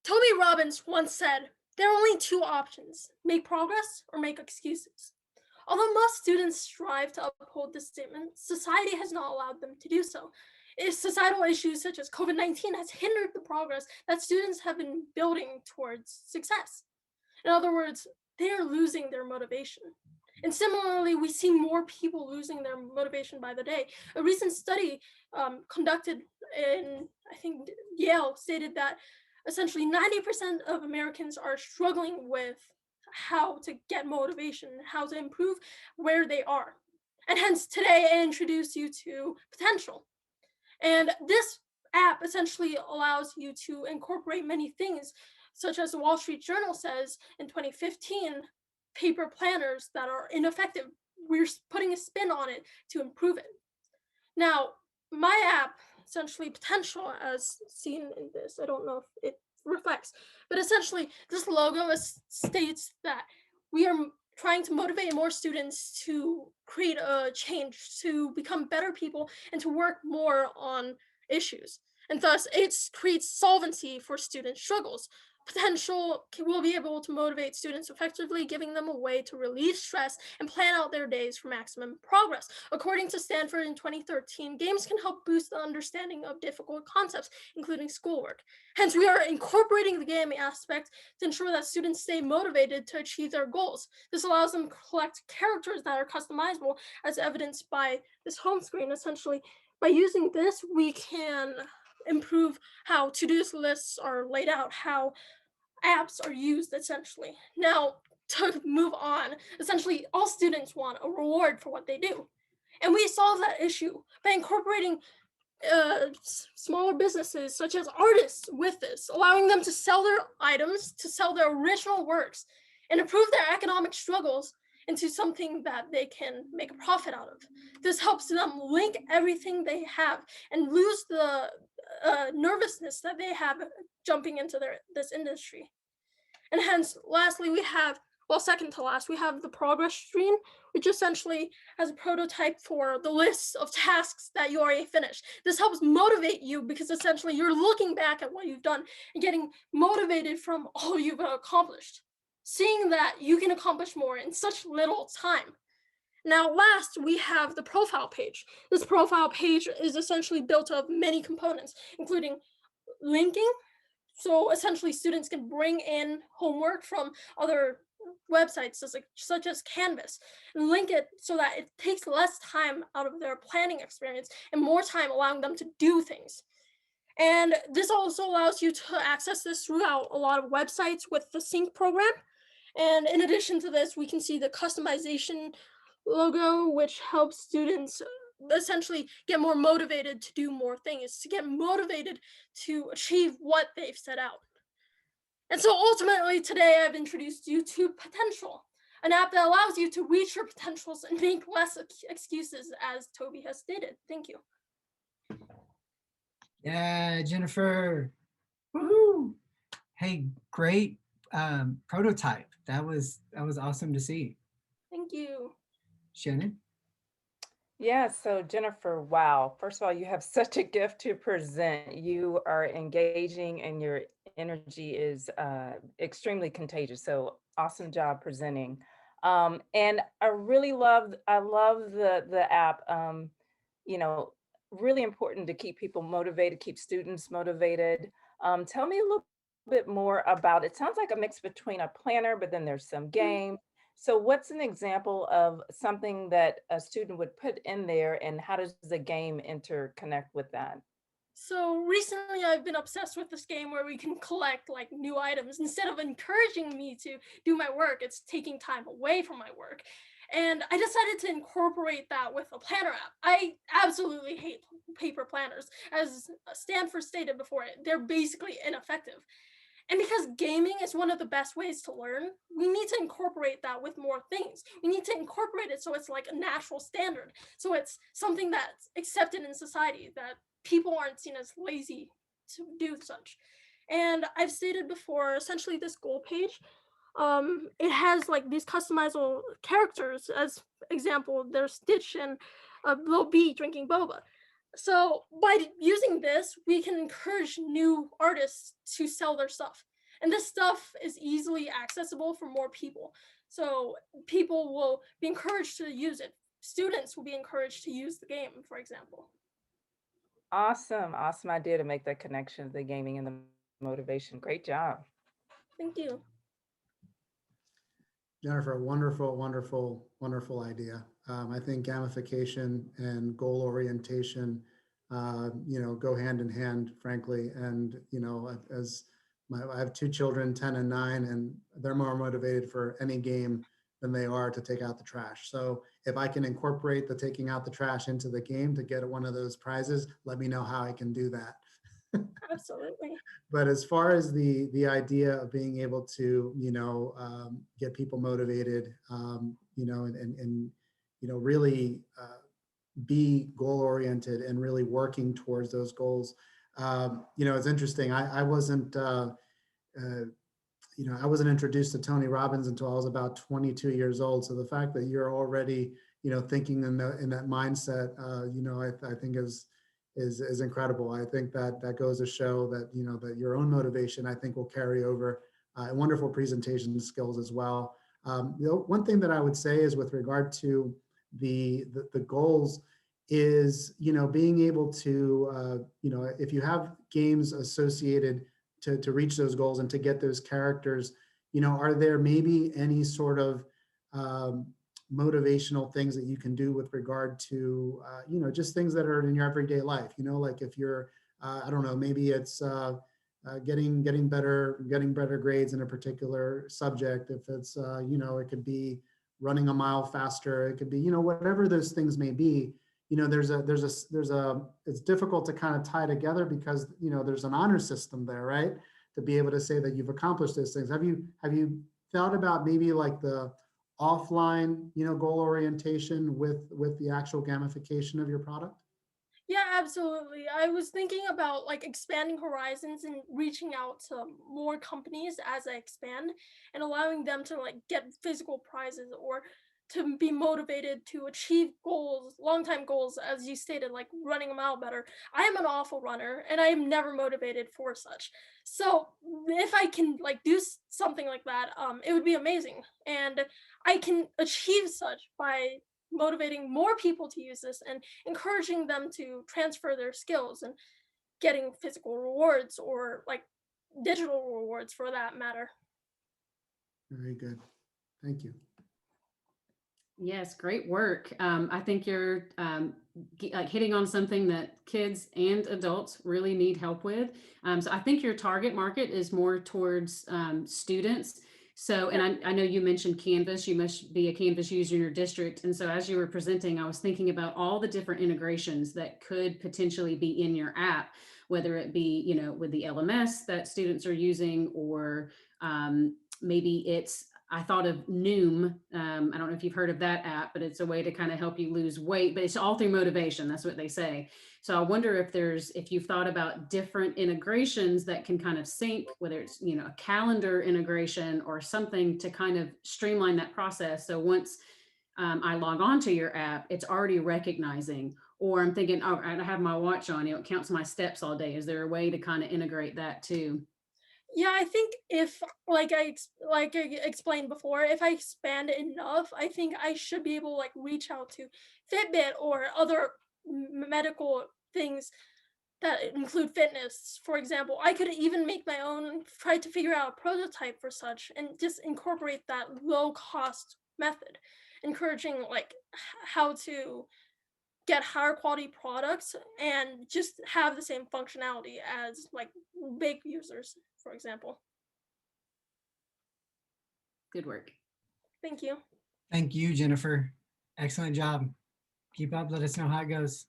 Toby Robbins once said, there are only two options, make progress or make excuses. Although most students strive to uphold this statement, society has not allowed them to do so. Societal issues such as COVID-19 has hindered the progress that students have been building towards success. In other words, they are losing their motivation. And similarly, we see more people losing their motivation by the day. A recent study conducted in, I think, Yale stated that essentially 90% of Americans are struggling with how to get motivation, how to improve where they are. And hence, today I introduce you to Potential. And this app essentially allows you to incorporate many things, such as the Wall Street Journal says in 2015, paper planners that are ineffective. We're putting a spin on it to improve it. Now, my app, essentially Potential, as seen in this, I don't know if it reflects, but essentially this logo states that we are trying to motivate more students to create a change, to become better people, and to work more on issues. And thus, it creates solvency for student struggles. Potential will be able to motivate students effectively, giving them a way to relieve stress and plan out their days for maximum progress. According to Stanford in 2013, games can help boost the understanding of difficult concepts, including schoolwork. Hence, we are incorporating the gaming aspect to ensure that students stay motivated to achieve their goals. This allows them to collect characters that are customizable, as evidenced by this home screen. Essentially, by using this, we can improve how to-do lists are laid out, how apps are used essentially. Now, to move on, essentially all students want a reward for what they do. And we solve that issue by incorporating smaller businesses such as artists with this, allowing them to sell their items, to sell their original works, and improve their economic struggles into something that they can make a profit out of. This helps them link everything they have and lose the nervousness that they have jumping into this industry. And hence, lastly, we have, well, second to last, we have the progress screen, which essentially has a prototype for the list of tasks that you already finished. This helps motivate you because essentially you're looking back at what you've done and getting motivated from all you've accomplished, seeing that you can accomplish more in such little time. Now, last, we have the profile page. This profile page is essentially built of many components, including linking. So essentially, students can bring in homework from other websites such as Canvas and link it so that it takes less time out of their planning experience and more time allowing them to do things. And this also allows you to access this throughout a lot of websites with the Sync program. And in addition to this, we can see the customization logo, which helps students essentially get more motivated to do more things, to get motivated to achieve what they've set out. And so ultimately today I've introduced you to Potential, an app that allows you to reach your potentials and make less excuses, as Toby has stated. Thank you. Yeah, Jennifer. Woohoo! Hey, great prototype. That was awesome to see. Thank you. Shannon? Yeah, so Jennifer, wow. First of all, you have such a gift to present. You are engaging and your energy is extremely contagious. So awesome job presenting. And I love the app. You know, really important to keep people motivated, keep students motivated. Tell me a little bit more about it. Sounds like a mix between a planner, but then there's some game. So what's an example of something that a student would put in there and how does the game interconnect with that? So recently I've been obsessed with this game where we can collect like new items. Instead of encouraging me to do my work, it's taking time away from my work. And I decided to incorporate that with a planner app. I absolutely hate paper planners. As Stanford stated before, they're basically ineffective. And because gaming is one of the best ways to learn, we need to incorporate that with more things. We need to incorporate it so it's like a natural standard. So it's something that's accepted in society, that people aren't seen as lazy to do such. And I've stated before, essentially this goal page, it has like these customizable characters. As example, there's Stitch and Lil B drinking boba. So by using this, we can encourage new artists to sell their stuff. And this stuff is easily accessible for more people. So people will be encouraged to use it. Students will be encouraged to use the game, for example. Awesome, awesome idea to make that connection, the gaming and the motivation. Great job. Thank you. Jennifer, wonderful, wonderful, wonderful idea. I think gamification and goal orientation, go hand in hand, frankly. And, I have two children, 10 and 9, and they're more motivated for any game than they are to take out the trash. So if I can incorporate the taking out the trash into the game to get one of those prizes, let me know how I can do that. Absolutely. But as far as the idea of being able to, get people motivated, and really be goal oriented and really working towards those goals. It's interesting. I wasn't, I wasn't introduced to Tony Robbins until I was about 22 years old. So the fact that you're already, thinking in that mindset, I think is incredible. I think that goes to show that, that your own motivation, I think, will carry over, wonderful presentation skills as well. One thing that I would say is with regard to the goals is, being able to, if you have games associated to reach those goals and to get those characters, are there maybe any sort of motivational things that you can do with regard to, just things that are in your everyday life, like if you're, I don't know, maybe it's getting better grades in a particular subject. If it's, it could be running a mile faster. It could be, whatever those things may be. It's difficult to kind of tie together because, there's an honor system there, right? To be able to say that you've accomplished those things. Have you thought about maybe like the offline, goal orientation with the actual gamification of your product? Yeah, absolutely. I was thinking about like expanding horizons and reaching out to more companies as I expand and allowing them to like get physical prizes or to be motivated to achieve goals, long time goals, as you stated, like running a mile better. I am an awful runner and I am never motivated for such. So if I can like do something like that, it would be amazing. And I can achieve such by motivating more people to use this and encouraging them to transfer their skills and getting physical rewards or like digital rewards for that matter. Very good. Thank you. Yes, great work. I think you're like hitting on something that kids and adults really need help with. So I think your target market is more towards students. So, and I know you mentioned Canvas, you must be a Canvas user in your district. And so as you were presenting, I was thinking about all the different integrations that could potentially be in your app, whether it be, with the LMS that students are using, or maybe it's, I thought of Noom. I don't know if you've heard of that app, but it's a way to kind of help you lose weight, but it's all through motivation. That's what they say. So I wonder if you've thought about different integrations that can kind of sync, whether it's, a calendar integration or something to kind of streamline that process. So once I log on to your app, it's already recognizing, or I'm thinking, oh, I have my watch on, it counts my steps all day. Is there a way to kind of integrate that too? Yeah, I think if like I explained before, if I expand enough, I think I should be able to like reach out to Fitbit or other medical things that include fitness. For example, I could even make my own, try to figure out a prototype for such and just incorporate that low cost method, encouraging like how to get higher quality products and just have the same functionality as like big users, for example. Good work. Thank you. Thank you, Jennifer. Excellent job. Keep up. Let us know how it goes.